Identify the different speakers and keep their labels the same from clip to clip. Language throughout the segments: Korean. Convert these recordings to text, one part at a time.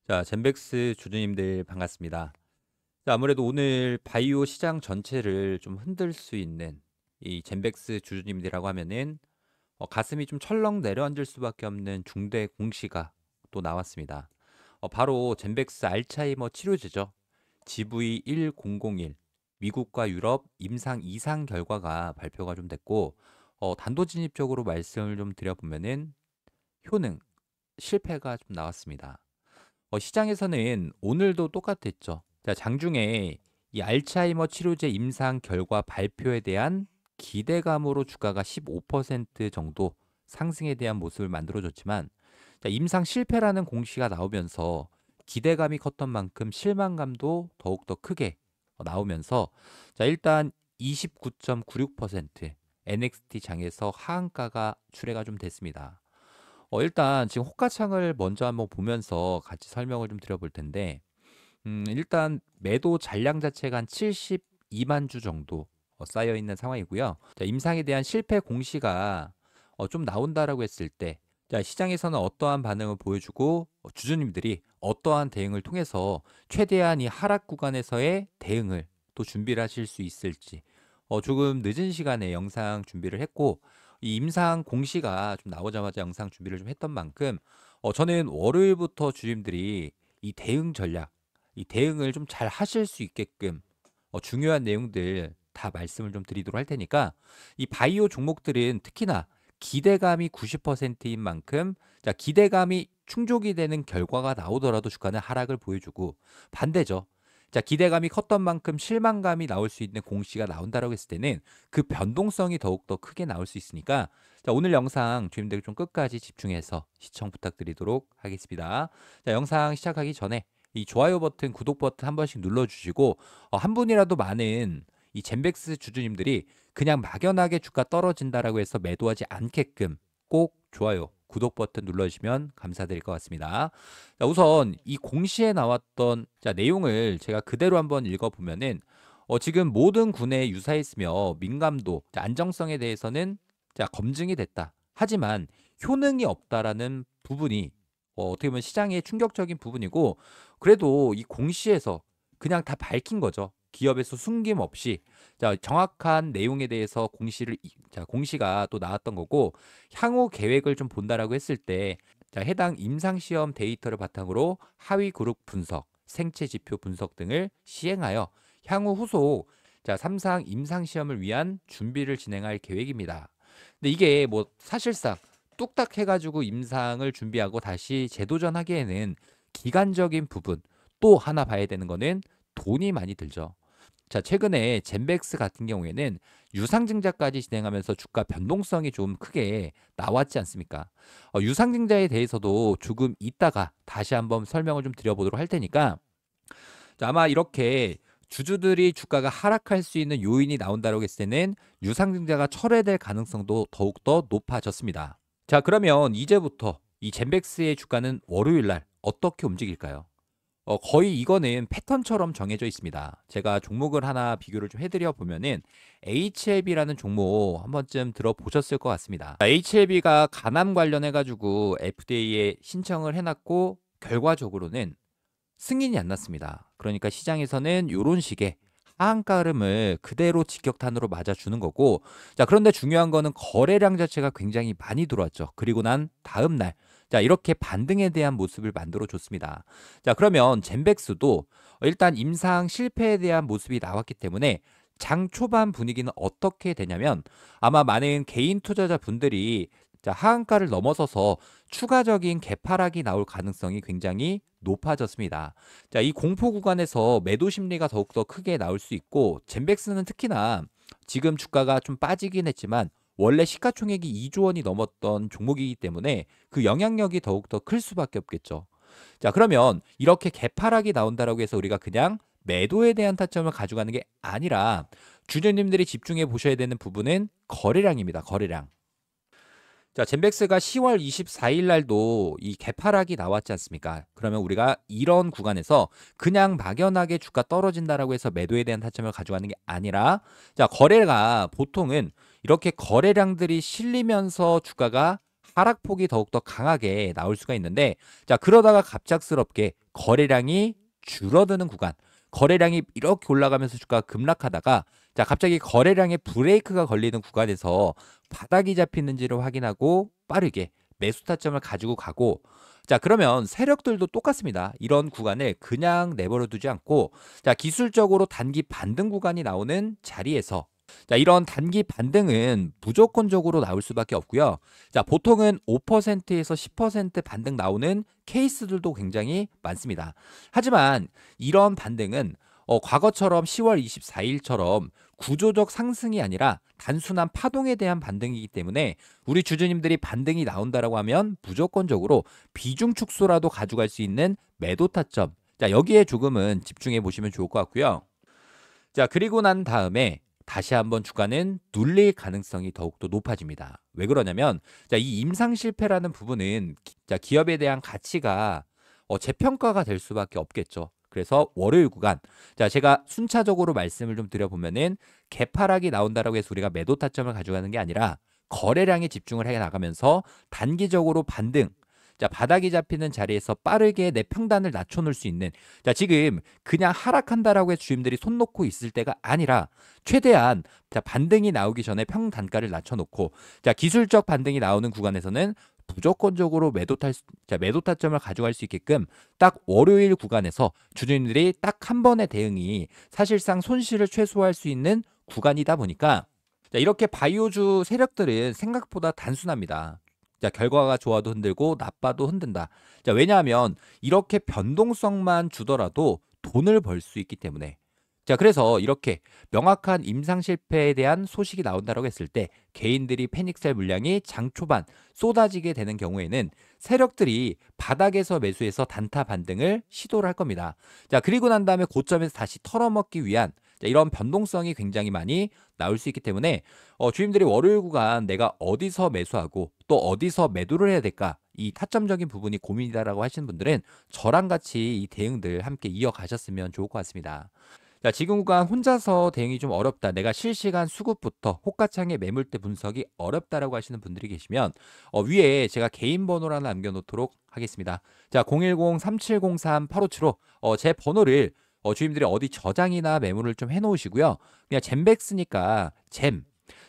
Speaker 1: 자, 젠백스 주주님들 반갑습니다. 자, 아무래도 오늘 바이오 시장 전체를 좀 흔들 수 있는 이 젠백스 주주님들이라고 하면은 가슴이 좀 철렁 내려앉을 수밖에 없는 중대 공시가 또 나왔습니다. 바로 젠백스 알츠하이머 치료제죠. GV1001 미국과 유럽 임상 2상 결과가 발표가 좀 됐고 단도직입적으로 말씀을 좀 드려보면은 효능 실패가 좀 나왔습니다. 시장에서는 오늘도 똑같았죠. 자, 장중에 이 알츠하이머 치료제 임상 결과 발표에 대한 기대감으로 주가가 15% 정도 상승에 대한 모습을 만들어줬지만, 자, 임상 실패라는 공시가 나오면서 기대감이 컸던 만큼 실망감도 더욱더 크게 나오면서, 자, 일단 29.96% NXT 장에서 하한가가 출회가 좀 됐습니다. 일단 지금 호가창을 먼저 한번 보면서 같이 설명을 좀 드려볼 텐데, 일단 매도 잔량 자체가 한 72만 주 정도 쌓여 있는 상황이고요. 자, 임상에 대한 실패 공시가 좀 나온다라고 했을 때, 자, 시장에서는 어떠한 반응을 보여주고 주주님들이 어떠한 대응을 통해서 최대한 이 하락 구간에서의 대응을 또 준비를 하실 수 있을지, 조금 늦은 시간에 영상 준비를 했고, 이 임상 공시가 좀 나오자마자 영상 준비를 좀 했던 만큼 저는 월요일부터 주주님들이 이 대응 전략, 이 대응을 좀 잘 하실 수 있게끔 중요한 내용들 다 말씀을 좀 드리도록 할 테니까, 이 바이오 종목들은 특히나 기대감이 90%인 만큼, 자, 기대감이 충족이 되는 결과가 나오더라도 주가는 하락을 보여주고, 반대죠. 자, 기대감이 컸던 만큼 실망감이 나올 수 있는 공시가 나온다라고 했을 때는 그 변동성이 더욱더 크게 나올 수 있으니까, 자, 오늘 영상 주님들 좀 끝까지 집중해서 시청 부탁드리도록 하겠습니다. 자, 영상 시작하기 전에 이 좋아요 버튼, 구독 버튼 한 번씩 눌러주시고, 한 분이라도 많은 이 젠백스 주주님들이 그냥 막연하게 주가 떨어진다라고 해서 매도하지 않게끔 꼭 좋아요, 구독 버튼 눌러주시면 감사드릴 것 같습니다. 자, 우선 이 공시에 나왔던 내용을 제가 그대로 한번 읽어보면은, 지금 모든 군에 유사했으며 민감도, 자, 안정성에 대해서는 검증이 됐다. 하지만 효능이 없다라는 부분이 어떻게 보면 시장의 충격적인 부분이고, 그래도 이 공시에서 그냥 다 밝힌 거죠. 기업에서 숨김없이 정확한 내용에 대해서 공시가 또 나왔던 거고, 향후 계획을 좀 본다라고 했을 때, 자, 해당 임상시험 데이터를 바탕으로 하위 그룹 분석, 생체 지표 분석 등을 시행하여 향후 후속 3상 임상시험을 위한 준비를 진행할 계획입니다. 근데 이게 뭐 사실상 뚝딱 해가지고 임상을 준비하고 다시 재도전하기에는 기간적인 부분, 또 하나 봐야 되는 거는 돈이 많이 들죠. 자, 최근에 젠백스 같은 경우에는 유상증자까지 진행하면서 주가 변동성이 좀 크게 나왔지 않습니까? 유상증자에 대해서도 조금 이따가 다시 한번 설명을 좀 드려보도록 할 테니까, 자, 아마 이렇게 주주들이 주가가 하락할 수 있는 요인이 나온다고 했을 때는 유상증자가 철회될 가능성도 더욱더 높아졌습니다. 자, 그러면 이제부터 이 젠백스의 주가는 월요일 날 어떻게 움직일까요? 거의 이거는 패턴처럼 정해져 있습니다. 제가 종목을 하나 비교를 좀 해드려 보면은 HLB라는 종목 한 번쯤 들어보셨을 것 같습니다. HLB가 간암 관련해가지고 FDA에 신청을 해놨고 결과적으로는 승인이 안 났습니다. 그러니까 시장에서는 이런 식의 하한가 흐름을 그대로 직격탄으로 맞아주는 거고, 자, 그런데 중요한 거는 거래량 자체가 굉장히 많이 들어왔죠. 그리고 난 다음 날, 자, 이렇게 반등에 대한 모습을 만들어 줬습니다. 자, 그러면 젠백스도 일단 임상 실패에 대한 모습이 나왔기 때문에 장 초반 분위기는 어떻게 되냐면, 아마 많은 개인 투자자 분들이 하한가를 넘어서서 추가적인 개파락이 나올 가능성이 굉장히 높아졌습니다. 자, 이 공포 구간에서 매도 심리가 더욱더 크게 나올 수 있고, 젠백스는 특히나 지금 주가가 좀 빠지긴 했지만 원래 시가총액이 2조 원이 넘었던 종목이기 때문에 그 영향력이 더욱더 클 수밖에 없겠죠. 자, 그러면 이렇게 개파락이 나온다라고 해서 우리가 그냥 매도에 대한 타점을 가져가는 게 아니라 주주님들이 집중해 보셔야 되는 부분은 거래량입니다. 거래량. 자, 젠백스가 10월 24일 날도 이 개파락이 나왔지 않습니까? 그러면 우리가 이런 구간에서 그냥 막연하게 주가 떨어진다라고 해서 매도에 대한 타점을 가져가는 게 아니라, 자, 거래가 보통은 이렇게 거래량들이 실리면서 주가가 하락폭이 더욱더 강하게 나올 수가 있는데, 자, 그러다가 갑작스럽게 거래량이 줄어드는 구간, 거래량이 이렇게 올라가면서 주가가 급락하다가 자, 갑자기 거래량에 브레이크가 걸리는 구간에서 바닥이 잡히는지를 확인하고 빠르게 매수 타점을 가지고 가고, 자, 그러면 세력들도 똑같습니다. 이런 구간을 그냥 내버려 두지 않고, 자, 기술적으로 단기 반등 구간이 나오는 자리에서, 자, 이런 단기 반등은 무조건적으로 나올 수밖에 없고요. 자, 보통은 5%에서 10% 반등 나오는 케이스들도 굉장히 많습니다. 하지만 이런 반등은 과거처럼 10월 24일처럼 구조적 상승이 아니라 단순한 파동에 대한 반등이기 때문에 우리 주주님들이 반등이 나온다라고 하면 무조건적으로 비중 축소라도 가져갈 수 있는 매도 타점. 자, 여기에 조금은 집중해 보시면 좋을 것 같고요. 자, 그리고 난 다음에 다시 한번 주가는 눌릴 가능성이 더욱더 높아집니다. 왜 그러냐면, 자, 이 임상 실패라는 부분은 자, 기업에 대한 가치가 재평가가 될 수밖에 없겠죠. 그래서 월요일 구간, 자, 제가 순차적으로 말씀을 좀 드려보면은 개파락이 나온다라고 해서 우리가 매도 타점을 가져가는 게 아니라 거래량에 집중을 해 나가면서 단기적으로 반등, 자, 바닥이 잡히는 자리에서 빠르게 내 평단을 낮춰놓을 수 있는, 자, 지금 그냥 하락한다라고 해서 주임들이 손 놓고 있을 때가 아니라 최대한 자, 반등이 나오기 전에 평단가를 낮춰놓고, 자, 기술적 반등이 나오는 구간에서는 무조건적으로 매도 타점을 가져갈 수 있게끔 딱 월요일 구간에서 주주님들이 딱 한 번의 대응이 사실상 손실을 최소화할 수 있는 구간이다 보니까, 자, 이렇게 바이오주 세력들은 생각보다 단순합니다. 자, 결과가 좋아도 흔들고 나빠도 흔든다. 자, 왜냐하면 이렇게 변동성만 주더라도 돈을 벌 수 있기 때문에. 자, 그래서 이렇게 명확한 임상 실패에 대한 소식이 나온다고 했을 때 개인들이 패닉셀 물량이 장 초반 쏟아지게 되는 경우에는 세력들이 바닥에서 매수해서 단타 반등을 시도를 할 겁니다. 자, 그리고 난 다음에 고점에서 다시 털어먹기 위한, 자, 이런 변동성이 굉장히 많이 나올 수 있기 때문에 주임들이 월요일 구간 내가 어디서 매수하고 또 어디서 매도를 해야 될까, 이 타점적인 부분이 고민이다라고 하시는 분들은 저랑 같이 이 대응들 함께 이어가셨으면 좋을 것 같습니다. 자, 지금 구간 혼자서 대응이 좀 어렵다, 내가 실시간 수급부터 호가창의 매물대 분석이 어렵다라고 하시는 분들이 계시면 위에 제가 개인 번호를 하나 남겨놓도록 하겠습니다. 자, 010-3703-8575, 제 번호를 주임들이 어디 저장이나 메모를 좀 해놓으시고요. 그냥 잼백스니까 잼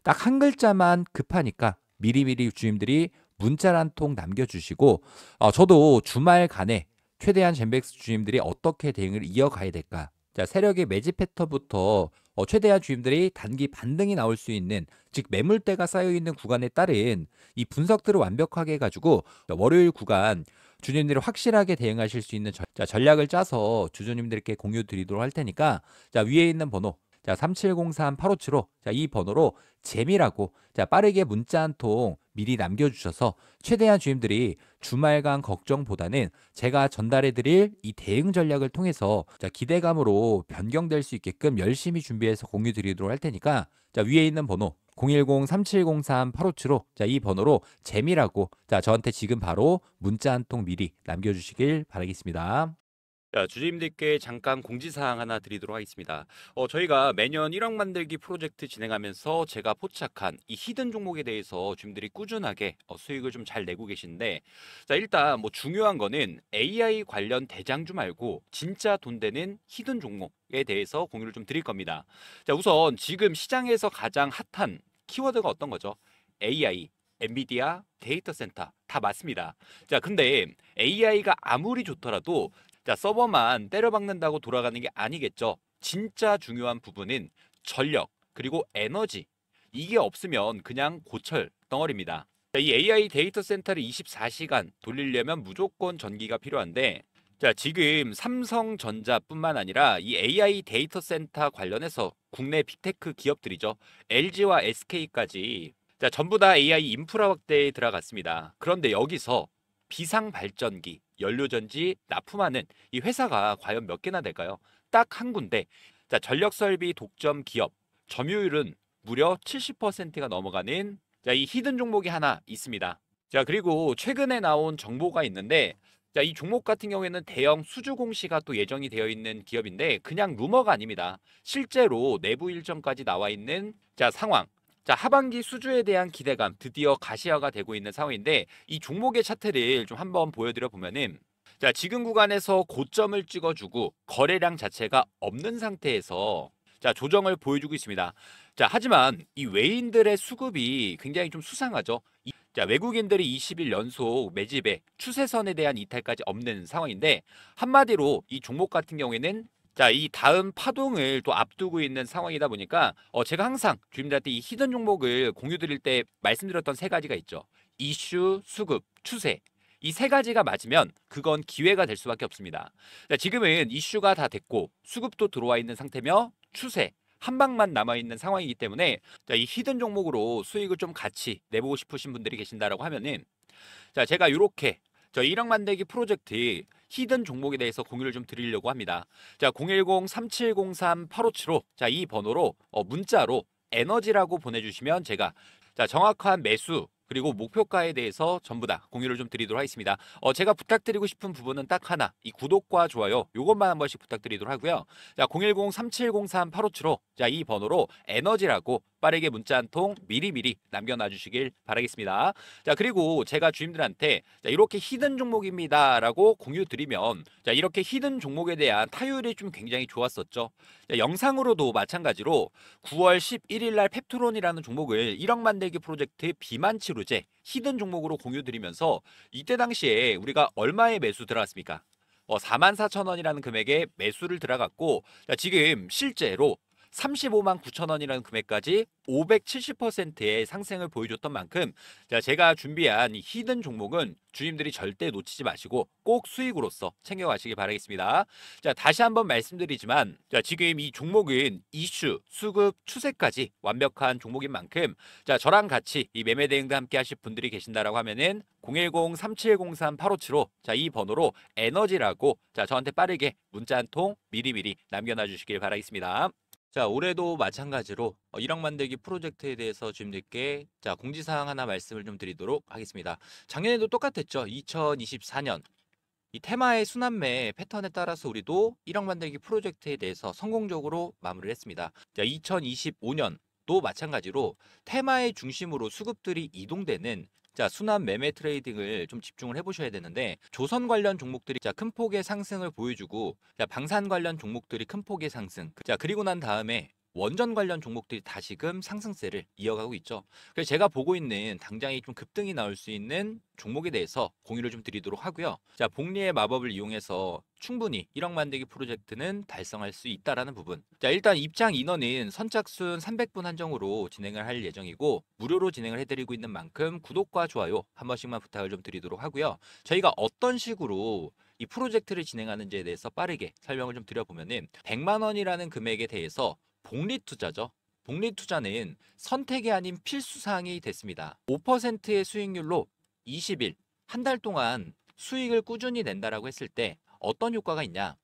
Speaker 1: 딱 한 글자만 급하니까 미리미리 주임들이 문자를 한 통 남겨주시고, 저도 주말간에 최대한 잼백스 주임들이 어떻게 대응을 이어가야 될까, 자, 세력의 매집 패턴부터 최대한 주임들이 단기 반등이 나올 수 있는, 즉 매물대가 쌓여 있는 구간에 따른 이 분석들을 완벽하게 해가지고 월요일 구간 주주님들이 확실하게 대응하실 수 있는 전략을 짜서 주주님들께 공유 드리도록 할 테니까, 자, 위에 있는 번호, 자, 3703-8575, 자, 이 번호로 재미라고, 자, 빠르게 문자 한 통 미리 남겨주셔서 최대한 주임들이 주말간 걱정보다는 제가 전달해 드릴 이 대응 전략을 통해서, 자, 기대감으로 변경될 수 있게끔 열심히 준비해서 공유 드리도록 할 테니까, 자, 위에 있는 번호 010-3703-8575, 자, 이 번호로 재미라고, 자, 저한테 지금 바로 문자 한 통 미리 남겨주시길 바라겠습니다. 자, 주주님들께 잠깐 공지사항 하나 드리도록 하겠습니다. 저희가 매년 1억 만들기 프로젝트 진행하면서 제가 포착한 이 히든 종목에 대해서 주주님들이 꾸준하게 수익을 좀 잘 내고 계신데, 자, 일단 뭐 중요한 거는 AI 관련 대장주 말고 진짜 돈 되는 히든 종목에 대해서 공유를 좀 드릴 겁니다. 자, 우선 지금 시장에서 가장 핫한 키워드가 어떤 거죠? AI, 엔비디아, 데이터 센터 다 맞습니다. 자, 근데 AI가 아무리 좋더라도, 자, 서버만 때려박는다고 돌아가는 게 아니겠죠. 진짜 중요한 부분은 전력, 그리고 에너지. 이게 없으면 그냥 고철 덩어리입니다. 자, 이 AI 데이터 센터를 24시간 돌리려면 무조건 전기가 필요한데, 자, 지금 삼성전자뿐만 아니라 이 AI 데이터 센터 관련해서 국내 빅테크 기업들이죠. LG와 SK까지, 자, 전부 다 AI 인프라 확대에 들어갔습니다. 그런데 여기서 비상 발전기, 연료전지 납품하는 이 회사가 과연 몇 개나 될까요? 딱 한 군데. 자, 전력 설비 독점 기업, 점유율은 무려 70%가 넘어가는, 자, 이 히든 종목이 하나 있습니다. 자, 그리고 최근에 나온 정보가 있는데, 자, 이 종목 같은 경우에는 대형 수주 공시가 또 예정이 되어 있는 기업인데 그냥 루머가 아닙니다. 실제로 내부 일정까지 나와 있는, 자, 상황.
Speaker 2: 자, 하반기 수주에 대한 기대감 드디어 가시화가 되고 있는 상황인데 이 종목의 차트를 좀 한번 보여드려 보면은 자, 지금 구간에서 고점을 찍어주고 거래량 자체가 없는 상태에서 자, 조정을 보여주고 있습니다. 자, 하지만 이 외인들의 수급이 굉장히 좀 수상하죠. 자, 외국인들이 20일 연속 매집에 추세선에 대한 이탈까지 없는 상황인데 한마디로 이 종목 같은 경우에는 자, 이 다음 파동을 또 앞두고 있는 상황이다 보니까 제가 항상 주임들한테 이 히든 종목을 공유 드릴 때 말씀드렸던 세 가지가 있죠. 이슈, 수급, 추세. 이 세 가지가 맞으면 그건 기회가 될 수밖에 없습니다. 자, 지금은 이슈가 다 됐고 수급도 들어와 있는 상태며 추세 한 방만 남아 있는 상황이기 때문에 자, 이 히든 종목으로 수익을 좀 같이 내보고 싶으신 분들이 계신다라고 하면은 자, 제가 이렇게 저 1억 만들기 프로젝트 히든 종목에 대해서 공유를 좀 드리려고 합니다. 자, 010-3703-8575 자, 이 번호로 문자로 에너지라고 보내주시면 제가 자, 정확한 매수 그리고 목표가에 대해서 전부 다 공유를 좀 드리도록 하겠습니다. 제가 부탁드리고 싶은 부분은 딱 하나, 이 구독과 좋아요 요것만 한 번씩 부탁드리도록 하고요. 자, 010-3703-8575 자, 이 번호로 에너지라고 빠르게 문자 한 통 미리미리 남겨놔 주시길 바라겠습니다. 자, 그리고 제가 주임들한테 자, 이렇게 히든 종목입니다라고 공유 드리면 자, 이렇게 히든 종목에 대한 타율이 좀 굉장히 좋았었죠. 자, 영상으로도 마찬가지로 9월 11일 날 펩토론이라는 종목을 1억 만들기 프로젝트 비만 치료제 히든 종목으로 공유 드리면서 이때 당시에 우리가 얼마의 매수 들어갔습니까? 44,000원이라는 금액에 매수를 들어갔고 자, 지금 실제로 35만 9천 원이라는 금액까지 570%의 상승을 보여줬던 만큼 자, 제가 준비한 이 히든 종목은 주님들이 절대 놓치지 마시고 꼭 수익으로서 챙겨가시기 바라겠습니다. 자, 다시 한번 말씀드리지만 자, 지금 이 종목은 이슈, 수급, 추세까지 완벽한 종목인 만큼 자, 저랑 같이 이 매매 대응도 함께 하실 분들이 계신다라고 하면은 010-3703-8575 자, 이 번호로 에너지라고 자, 저한테 빠르게 문자 한 통 미리미리 남겨놔 주시길 바라겠습니다. 자, 올해도 마찬가지로 1억 만들기 프로젝트에 대해서 주님들께 자, 공지사항 하나 말씀을 좀 드리도록 하겠습니다. 작년에도 똑같았죠. 2024년 이 테마의 순환매 패턴에 따라서 우리도 1억 만들기 프로젝트에 대해서 성공적으로 마무리를 했습니다. 자, 2025년도 마찬가지로 테마의 중심으로 수급들이 이동되는 자, 순환 매매 트레이딩을 좀 집중을 해보셔야 되는데 조선 관련 종목들이 자, 큰 폭의 상승을 보여주고 자, 방산 관련 종목들이 큰 폭의 상승 자, 그리고 난 다음에 원전 관련 종목들이 다시금 상승세를 이어가고 있죠. 그래서 제가 보고 있는 당장이 좀 급등이 나올 수 있는 종목에 대해서 공유를 좀 드리도록 하고요. 자, 복리의 마법을 이용해서 충분히 1억 만들기 프로젝트는 달성할 수 있다라는 부분. 자, 일단 입장 인원은 선착순 300분 한정으로 진행을 할 예정이고 무료로 진행을 해드리고 있는 만큼 구독과 좋아요 한 번씩만 부탁을 좀 드리도록 하고요. 저희가 어떤 식으로 이 프로젝트를 진행하는지에 대해서 빠르게 설명을 좀 드려보면은 100만 원이라는 금액에 대해서 복리 투자죠. 복리 투자는 선택이 아닌 필수 사항이 됐습니다. 5%의 수익률로 20일, 한 달 동안 수익을 꾸준히 낸다라고 했을 때 어떤 효과가 있냐?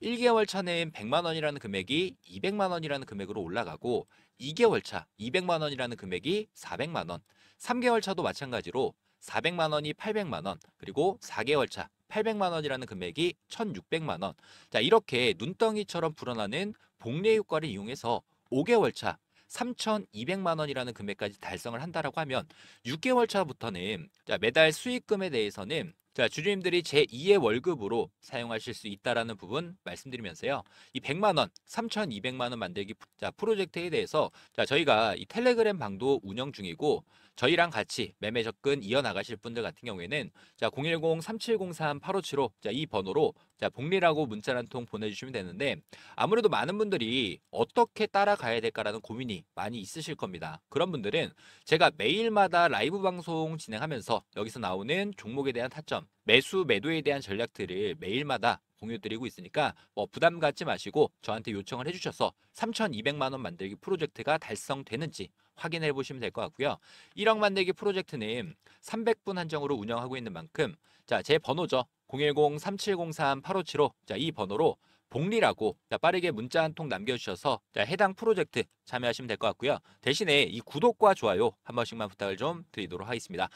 Speaker 2: 1개월 차는 100만 원이라는 금액이 200만 원이라는 금액으로 올라가고 2개월 차 200만 원이라는 금액이 400만 원, 3개월 차도 마찬가지로 400만 원이 800만 원, 그리고 4개월 차 800만 원이라는 금액이 1,600만 원. 자, 이렇게 눈덩이처럼 불어나는 복리 효과를 이용해서 5개월 차 3,200만 원이라는 금액까지 달성을 한다라고 하면 6개월 차부터는 자, 매달 수익금에 대해서는 자, 주주님들이 제2의 월급으로 사용하실 수 있다라는 부분 말씀드리면서요. 이 100만 원, 3,200만 원 만들기 자, 프로젝트에 대해서 자, 저희가 이 텔레그램 방도 운영 중이고 저희랑 같이 매매 접근 이어나가실 분들 같은 경우에는 자, 010-3703-8575 자, 이 번호로 자, 복리라고 문자 한 통 보내주시면 되는데 아무래도 많은 분들이 어떻게 따라가야 될까라는 고민이 많이 있으실 겁니다. 그런 분들은 제가 매일마다 라이브 방송 진행하면서 여기서 나오는 종목에 대한 타점, 매수, 매도에 대한 전략들을 매일마다 공유드리고 있으니까 부담 갖지 마시고 저한테 요청을 해주셔서 3,200만 원 만들기 프로젝트가 달성되는지 확인해 보시면 될 것 같고요. 1억 만들기 프로젝트는 300분 한정으로 운영하고 있는 만큼 자, 제 번호죠. 010-3703-8575 자, 이 번호로 복리라고 자, 빠르게 문자 한 통 남겨주셔서 자, 해당 프로젝트 참여하시면 될 것 같고요. 대신에 이 구독과 좋아요 한 번씩만 부탁을 좀 드리도록 하겠습니다.